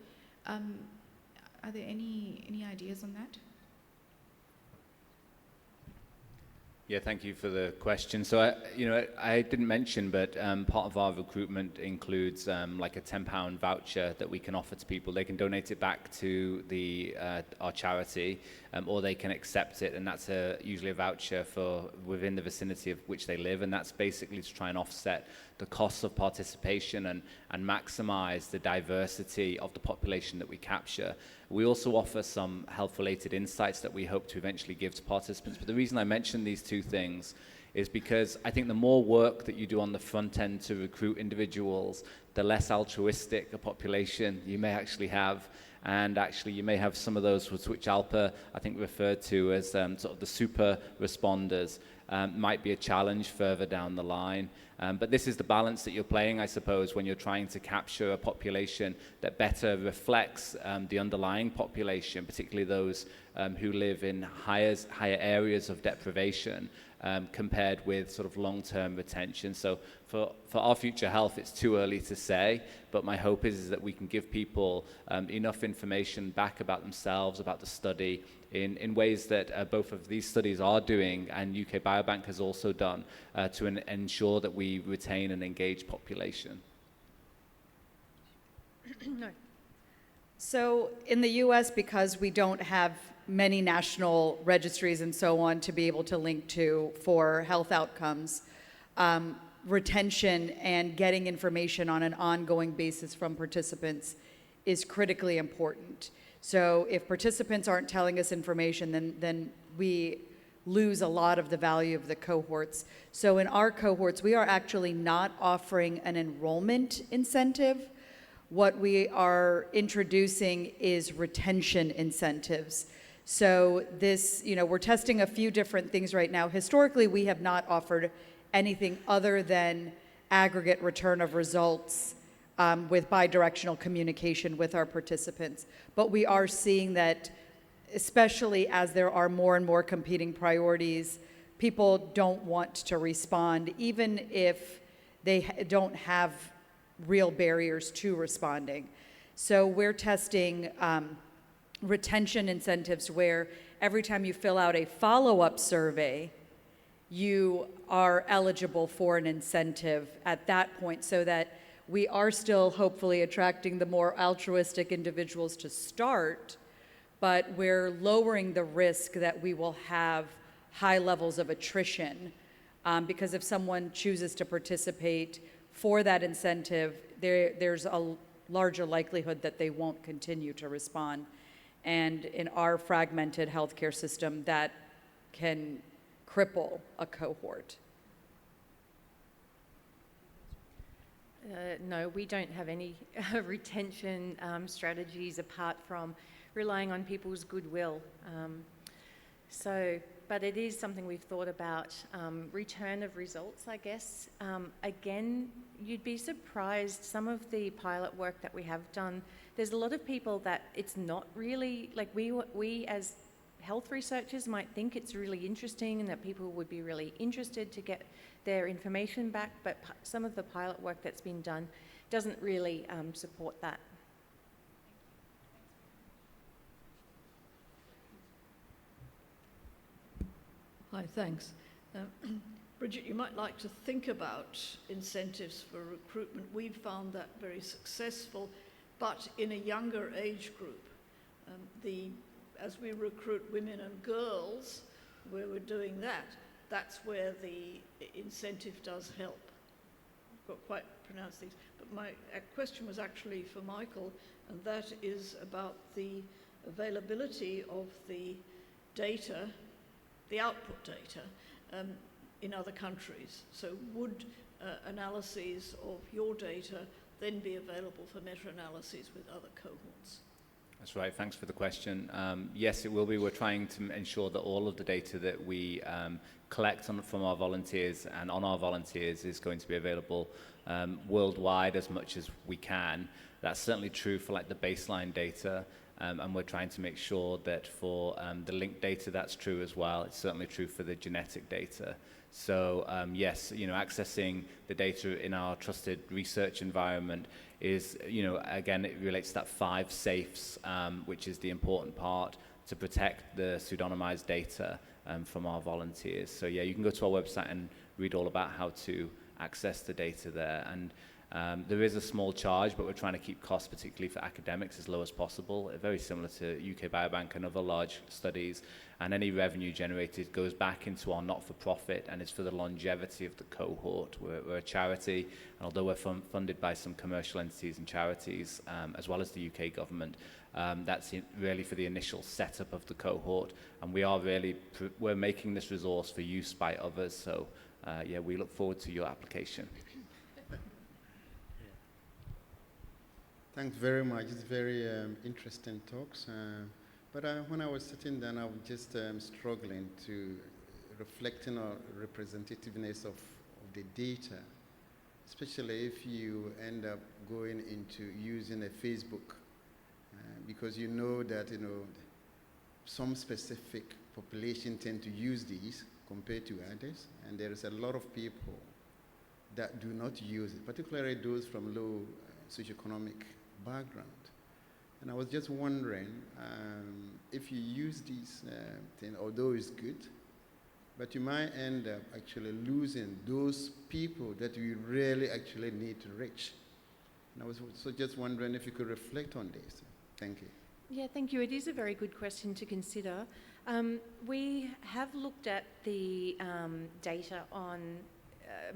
are there any ideas on that? Yeah, thank you for the question. So, I didn't mention, but part of our recruitment includes like a £10 voucher that we can offer to people. They can donate it back to our charity, or they can accept it, and that's usually a voucher for within the vicinity of which they live, and that's basically to try and offset the costs of participation and maximize the diversity of the population that we capture. We also offer some health-related insights that we hope to eventually give to participants. But the reason I mention these two things is because I think the more work that you do on the front end to recruit individuals, the less altruistic a population you may actually have. And actually, you may have some of those which Alpa, I think, referred to as sort of the super responders, might be a challenge further down the line. But this is the balance that you're playing, I suppose, when you're trying to capture a population that better reflects the underlying population, particularly those who live in higher areas of deprivation, compared with sort of long-term retention. So for our future health, it's too early to say, but my hope is that we can give people enough information back about themselves, about the study, in ways that both of these studies are doing and UK Biobank has also done to ensure that we retain an engaged population. No. So in the US, because we don't have many national registries and so on to be able to link to for health outcomes, retention and getting information on an ongoing basis from participants is critically important. So if participants aren't telling us information, then we lose a lot of the value of the cohorts. So in our cohorts, we are actually not offering an enrollment incentive. What we are introducing is retention incentives. So this, we're testing a few different things right now. Historically, we have not offered anything other than aggregate return of results with bidirectional communication with our participants. But we are seeing that, especially as there are more and more competing priorities, people don't want to respond, even if they don't have real barriers to responding. So we're testing retention incentives where every time you fill out a follow-up survey, you are eligible for an incentive at that point, so that we are still hopefully attracting the more altruistic individuals to start, but we're lowering the risk that we will have high levels of attrition, because if someone chooses to participate for that incentive, there's a larger likelihood that they won't continue to respond. And in our fragmented healthcare system, that can cripple a cohort. No, we don't have any retention strategies apart from relying on people's goodwill. But it is something we've thought about. Return of results, I guess. Again, you'd be surprised, some of the pilot work that we have done, there's a lot of people that it's not really, like we as health researchers might think it's really interesting and that people would be really interested to get their information back, but some of the pilot work that's been done doesn't really support that. Hi, thanks. Bridget, you might like to think about incentives for recruitment. We've found that very successful, but in a younger age group. As we recruit women and girls, where we're doing that, that's where the incentive does help. I've got quite pronounced things. But my question was actually for Michael, and that is about the availability of the data, the output data, in other countries. So would analyses of your data then be available for meta-analyses with other cohorts? That's right. Thanks for the question. Yes, it will be. We're trying to ensure that all of the data that we collect from our volunteers and on our volunteers is going to be available worldwide as much as we can. That's certainly true for like the baseline data, and we're trying to make sure that for the linked data that's true as well. It's certainly true for the genetic data. So yes, accessing the data in our trusted research environment is, again, it relates to that 5 safes, which is the important part to protect the pseudonymized data from our volunteers. So yeah, you can go to our website and read all about how to access the data there. And there is a small charge, but we're trying to keep costs, particularly for academics, as low as possible. Very similar to UK Biobank and other large studies. And any revenue generated goes back into our not-for-profit, and it's for the longevity of the cohort. We're a charity, and although we're funded by some commercial entities and charities, as well as the UK government, that's really for the initial setup of the cohort. And we are really, we're making this resource for use by others. So yeah, we look forward to your application. Thanks very much. It's very interesting talks. But when I was sitting down, I was just struggling to reflecting on representativeness of the data, especially if you end up going into using a Facebook, because you know that some specific population tend to use these compared to others, and there is a lot of people that do not use it, particularly those from low socioeconomic background. And I was just wondering if you use these things, although it's good, but you might end up actually losing those people that you really actually need to reach. And I was so just wondering if you could reflect on this. Thank you. Yeah, thank you. It is a very good question to consider. We have looked at the data on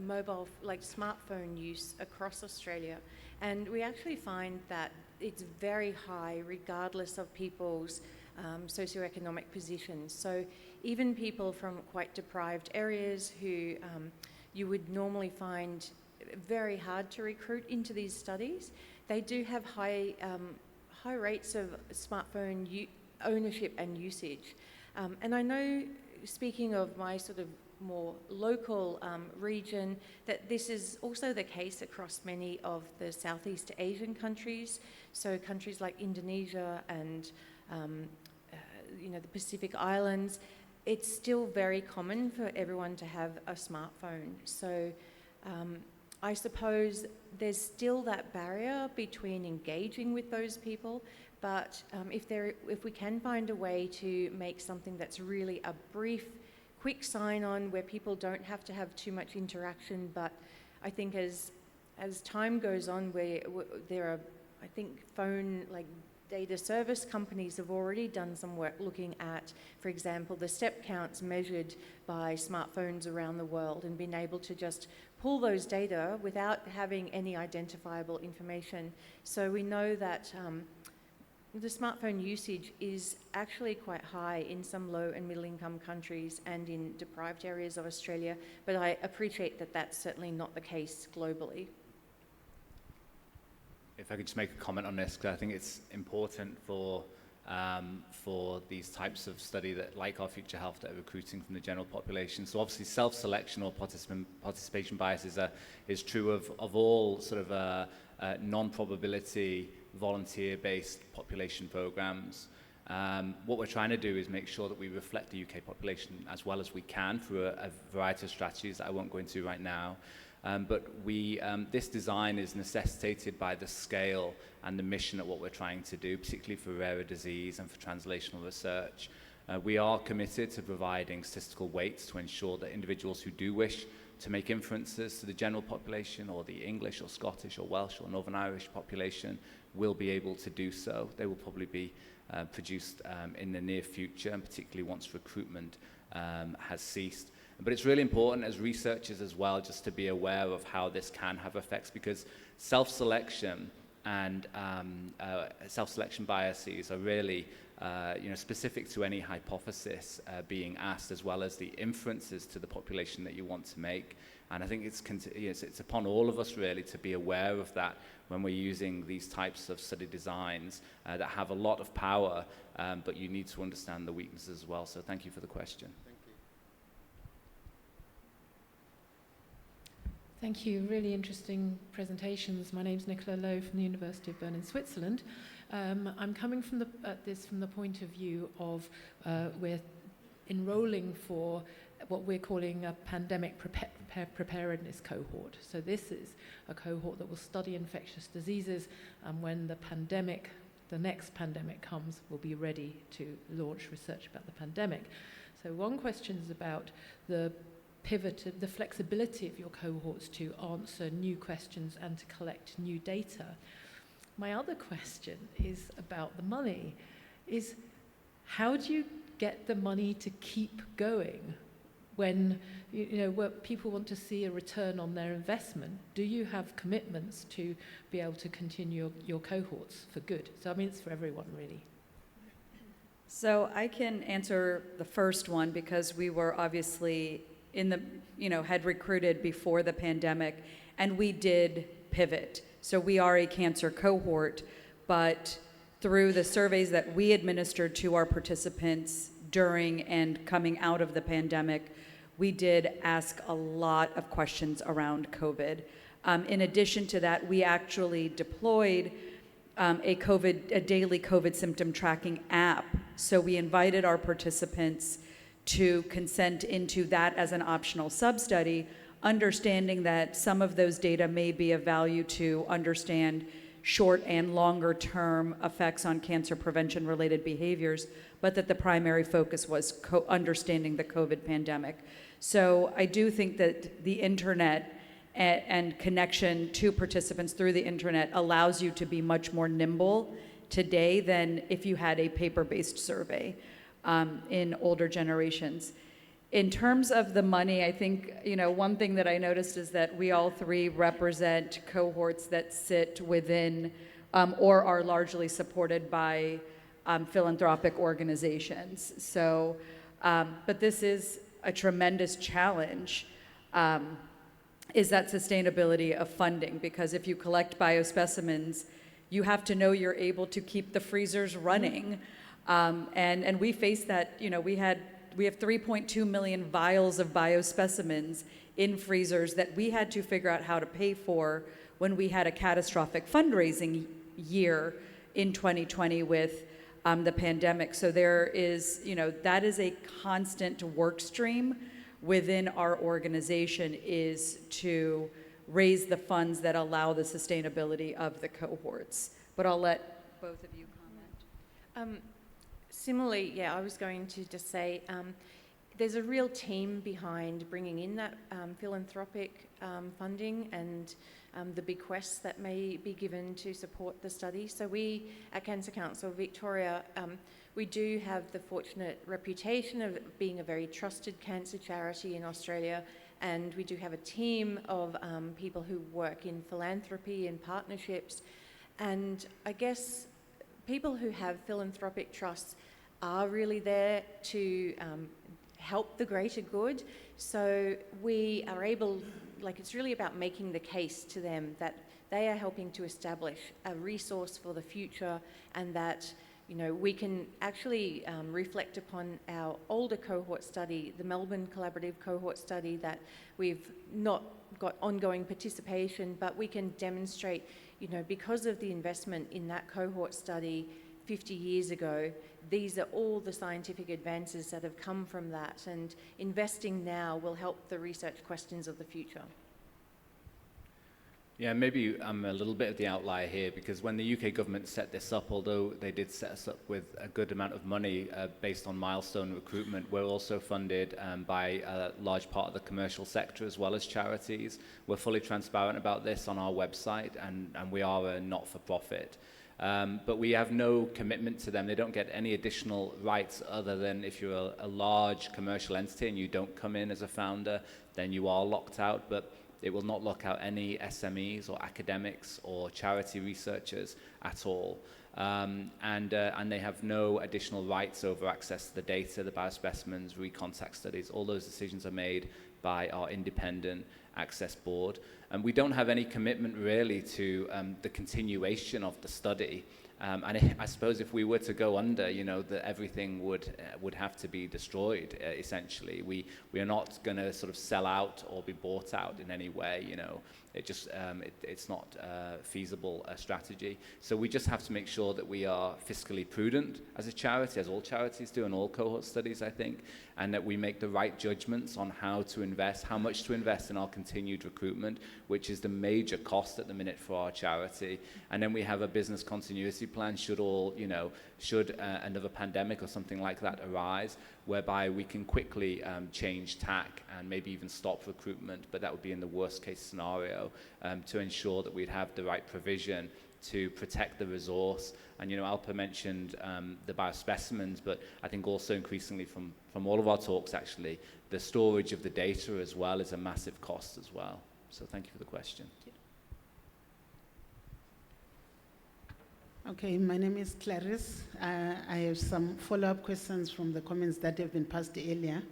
mobile, like smartphone use across Australia, and we actually find that it's very high regardless of people's socioeconomic positions. So even people from quite deprived areas who you would normally find very hard to recruit into these studies, they do have high rates of smartphone ownership and usage. And I know, speaking of my sort of more local region, that this is also the case across many of the Southeast Asian countries. So countries like Indonesia and the Pacific Islands, it's still very common for everyone to have a smartphone. So I suppose there's still that barrier between engaging with those people, but if we can find a way to make something that's really a brief, quick sign-on where people don't have to have too much interaction, but I think as time goes on, there are, I think, phone data service companies have already done some work looking at, for example, the step counts measured by smartphones around the world and being able to just pull those data without having any identifiable information. So we know that the smartphone usage is actually quite high in some low and middle income countries and in deprived areas of Australia, but I appreciate that that's certainly not the case globally. If I could just make a comment on this, because I think it's important for these types of study that, like our Future Health, that are recruiting from the general population. So obviously self-selection or participation bias is true of all sort of non-probability volunteer-based population programs. What we're trying to do is make sure that we reflect the UK population as well as we can through a variety of strategies that I won't go into right now. But this design is necessitated by the scale and the mission of what we're trying to do, particularly for rare disease and for translational research. We are committed to providing statistical weights to ensure that individuals who do wish to make inferences to the general population or the English or Scottish or Welsh or Northern Irish population will be able to do so. They will probably be produced in the near future, and particularly once recruitment has ceased. But it's really important as researchers as well just to be aware of how this can have effects, because self-selection and self-selection biases are really specific to any hypothesis being asked, as well as the inferences to the population that you want to make. And I think it's upon all of us really to be aware of that when we're using these types of study designs that have a lot of power, but you need to understand the weaknesses as well. So thank you for the question. Thank you. Really interesting presentations. My name's Nicola Lowe from the University of Bern in Switzerland. I'm coming from the point of view of we're enrolling for what we're calling a pandemic preparedness cohort. So this is a cohort that will study infectious diseases, and when the next pandemic comes, we'll be ready to launch research about the pandemic. So one question is about the the flexibility of your cohorts to answer new questions and to collect new data. My other question is about the money, is how do you get the money to keep going when where people want to see a return on their investment? Do you have commitments to be able to continue your cohorts for good? So I mean, it's for everyone really. So I can answer the first one because we were obviously had recruited before the pandemic, and we did pivot. So we are a cancer cohort, but through the surveys that we administered to our participants during and coming out of the pandemic, we did ask a lot of questions around COVID. In addition to that, we actually deployed a daily COVID symptom tracking app. So we invited our participants to consent into that as an optional sub-study, understanding that some of those data may be of value to understand short and longer term effects on cancer prevention related behaviors, but that the primary focus was understanding the COVID pandemic. So I do think that the internet and connection to participants through the internet allows you to be much more nimble today than if you had a paper-based survey. In older generations. In terms of the money, I think, one thing that I noticed is that we all three represent cohorts that sit within or are largely supported by philanthropic organizations. So, but this is a tremendous challenge, is that sustainability of funding, because if you collect biospecimens, you have to know you're able to keep the freezers running. And we faced that, we have 3.2 million vials of biospecimens in freezers that we had to figure out how to pay for when we had a catastrophic fundraising year in 2020 with the pandemic. So there is, that is a constant work stream within our organization, is to raise the funds that allow the sustainability of the cohorts. But I'll let both of you comment. Similarly, I was going to just say there's a real team behind bringing in that philanthropic funding and the bequests that may be given to support the study. So we at Cancer Council Victoria, we do have the fortunate reputation of being a very trusted cancer charity in Australia, and we do have a team of people who work in philanthropy and partnerships. And I guess people who have philanthropic trusts are really there to help the greater good. So we are able, it's really about making the case to them that they are helping to establish a resource for the future, and that we can actually reflect upon our older cohort study, the Melbourne Collaborative Cohort Study, that we've not got ongoing participation, but we can demonstrate, because of the investment in that cohort study 50 years ago, these are all the scientific advances that have come from that, and investing now will help the research questions of the future. Yeah, maybe I'm a little bit of the outlier here, because when the UK government set this up, although they did set us up with a good amount of money based on milestone recruitment, we're also funded by a large part of the commercial sector as well as charities. We're fully transparent about this on our website, and we are a not-for-profit. But we have no commitment to them. They don't get any additional rights other than if you're a large commercial entity and you don't come in as a founder, then you are locked out. But it will not lock out any SMEs or academics or charity researchers at all. And they have no additional rights over access to the data, the biospecimens, recontact studies. All those decisions are made by our independent access board. And we don't have any commitment really to the continuation of the study. I suppose if we were to go under, that everything would have to be destroyed, essentially. We are not going to sort of sell out or be bought out in any way, it's not a feasible strategy. So we just have to make sure that we are fiscally prudent as a charity, as all charities do, and all cohort studies, I think, and that we make the right judgments on how much to invest in our continued recruitment, which is the major cost at the minute for our charity. And then we have a business continuity plan should another pandemic or something like that arise, whereby we can quickly change tack and maybe even stop recruitment, but that would be in the worst case scenario, to ensure that we'd have the right provision to protect the resource. And Alpa mentioned the biospecimens, but I think also increasingly from all of our talks actually, the storage of the data as well is a massive cost as well. So thank you for the question. Okay, my name is Clarice. I have some follow-up questions from the comments that have been passed earlier.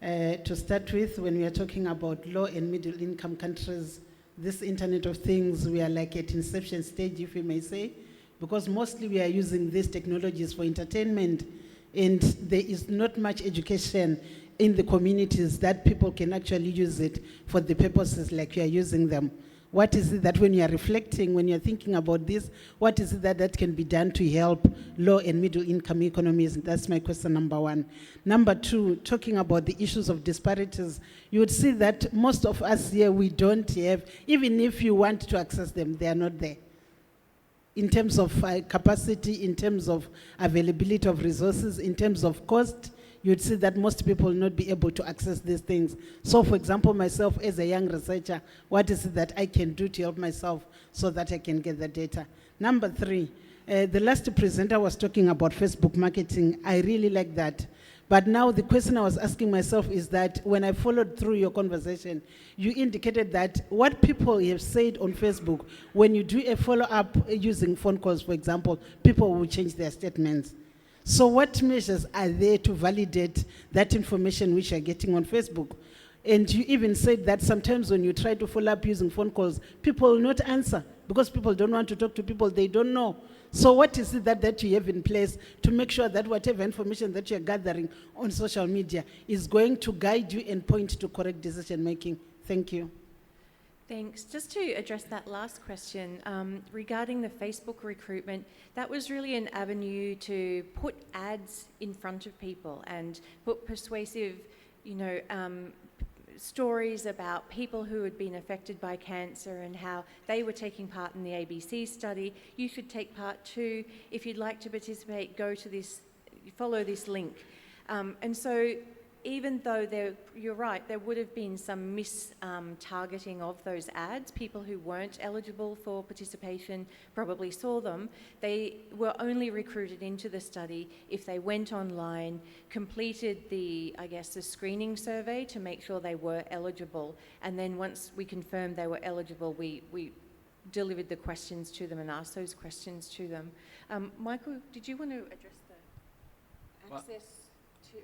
To start with, when we are talking about low and middle income countries, this Internet of Things, we are like at inception stage, if we may say, because mostly we are using these technologies for entertainment, and there is not much education in the communities that people can actually use it for the purposes like we are using them. What is it that when you are reflecting, when you're thinking about this, what is it that can be done to help low and middle income economies? That's my question number one. Number two, talking about the issues of disparities, you would see that most of us here, we don't have, even if you want to access them, they are not there. In terms of capacity, in terms of availability of resources, in terms of cost, you'd see that most people will not be able to access these things. So for example, myself as a young researcher, what is it that I can do to help myself so that I can get the data? Number three, the last presenter was talking about Facebook marketing. I really like that. But now the question I was asking myself is that when I followed through your conversation, you indicated that what people have said on Facebook, when you do a follow-up using phone calls, for example, people will change their statements. So what measures are there to validate that information which you're getting on Facebook? And you even said that sometimes when you try to follow up using phone calls, people will not answer because people don't want to talk to people they don't know. So what is it that you have in place to make sure that whatever information that you're gathering on social media is going to guide you and point to correct decision making? Thank you. Thanks. Just to address that last question, regarding the Facebook recruitment, that was really an avenue to put ads in front of people and put persuasive, stories about people who had been affected by cancer and how they were taking part in the ABC study. You should take part too. If you'd like to participate, go to this, follow this link. And so even though you're right, there would have been some targeting of those ads. People who weren't eligible for participation probably saw them. They were only recruited into the study if they went online, completed the screening survey to make sure they were eligible. And then once we confirmed they were eligible, we delivered the questions to them and asked those questions to them. Michael, did you want to address the access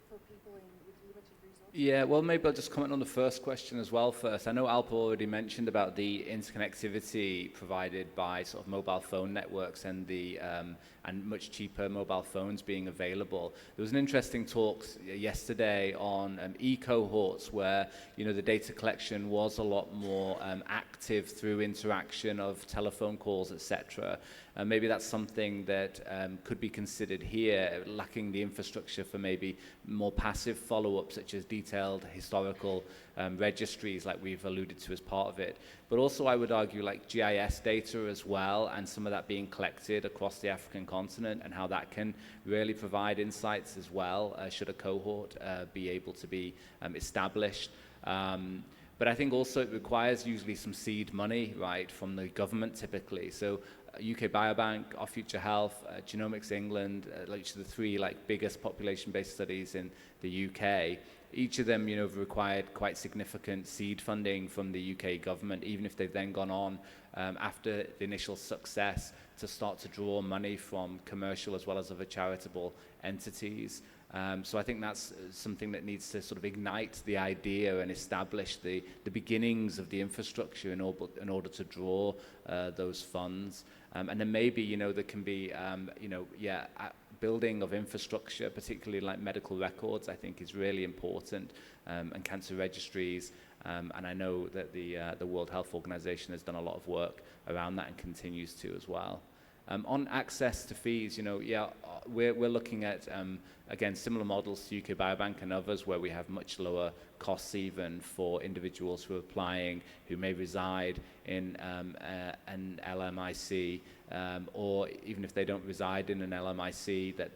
for people with limited resources? Yeah, well, maybe I'll just comment on the first question as well first. I know Alpa already mentioned about the interconnectivity provided by sort of mobile phone networks and the and much cheaper mobile phones being available. There was an interesting talk yesterday on e-cohorts where, the data collection was a lot more active through interaction of telephone calls, etc. Maybe that's something that could be considered here, lacking the infrastructure for maybe more passive follow-up, such as detailed historical registries like we've alluded to as part of it. But also I would argue like GIS data as well, and some of that being collected across the African continent, and how that can really provide insights as well, should a cohort be able to be established. But I think also it requires usually some seed money, right, from the government typically. So UK Biobank, Our Future Health, Genomics England, each of the three biggest population-based studies in the UK, each of them, have required quite significant seed funding from the UK government, even if they've then gone on after the initial success to start to draw money from commercial as well as other charitable entities. So I think that's something that needs to sort of ignite the idea and establish the beginnings of the infrastructure in order to draw those funds. And then maybe, there can be, building of infrastructure, particularly like medical records, I think is really important, and cancer registries. And I know that the World Health Organization has done a lot of work around that and continues to as well. On access to fees, we're looking at, again, similar models to UK Biobank and others where we have much lower costs even for individuals who are applying, who may reside in an LMIC, or even if they don't reside in an LMIC, that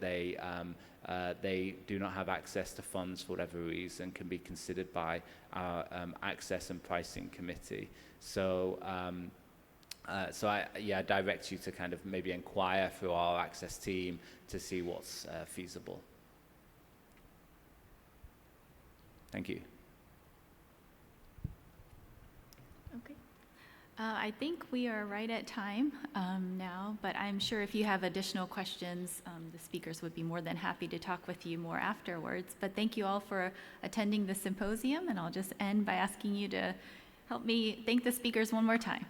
they do not have access to funds for whatever reason, can be considered by our access and pricing committee. So I direct you to kind of maybe inquire through our access team to see what's feasible. Thank you. Okay. I think we are right at time now, but I'm sure if you have additional questions, the speakers would be more than happy to talk with you more afterwards. But thank you all for attending the symposium, and I'll just end by asking you to help me thank the speakers one more time.